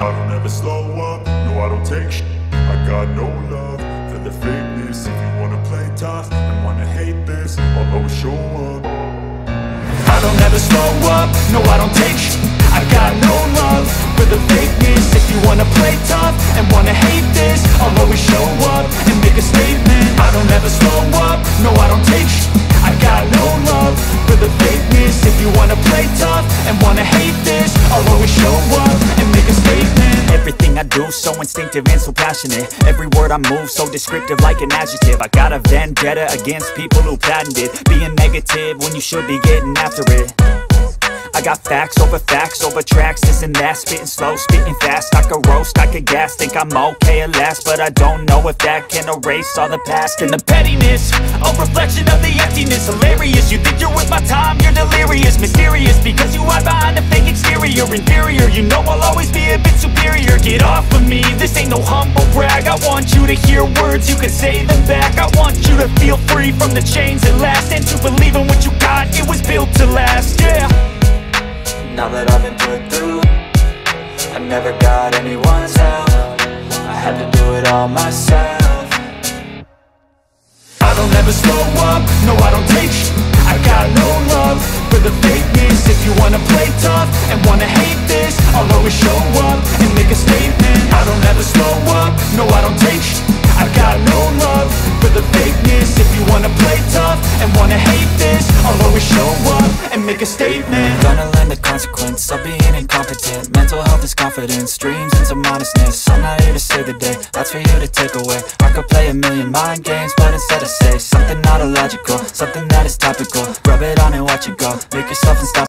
I don't ever slow up, no I don't take shit. I got no love for the fakeness. If you wanna play tough and wanna hate this, I'll always show up. I don't ever slow up, no I don't take shit. I got no love for the fakeness. If you wanna play tough and wanna hate this, I'll always show up and make a statement. I don't ever slow up, no I don't take shit. I got no love for the fakeness. If you wanna play tough and wanna hate this, I'll always show up and make a statement. Everything I do so instinctive and so passionate. Every word I move so descriptive like an adjective. I got a vendetta against people who patented being negative when you should be getting after it. I got facts over tracks, this and that. Spitting slow, spitting fast. I could roast, I could gas. Think I'm okay at last, but I don't know if that can erase all the past. And the pettiness, a reflection of the emptiness. Hilarious, you think you're worth my time, you're delirious. Mysterious, because you hide behind a fake exterior. Inferior, you know I'll always be a bit superior. Get off of me, this ain't no humble brag. I want you to hear words, you can say them back. I want you to feel free from the chains that last, and to believe in what you got, it was built to last, yeah. Now that I've been put through, I never got anyone's help. I had to do it all myself. I don't ever slow up, no I don't take shit. I got no love for the fakeness. If you wanna play tough and wanna hate this, I'll always show up and make a statement. I don't ever slow up, no I don't take shit. I got no love for the fakeness. If you wanna play tough and wanna hate this, I'll always show up and make a statement. Gonna learn the consequence of being incompetent. Mental health is confidence, dreams and some honestness. I'm not here to save the day, that's for you to take away. I could play a million mind games, but instead I say something not illogical, something that is topical. Rub it on and watch it go, make yourself unstoppable.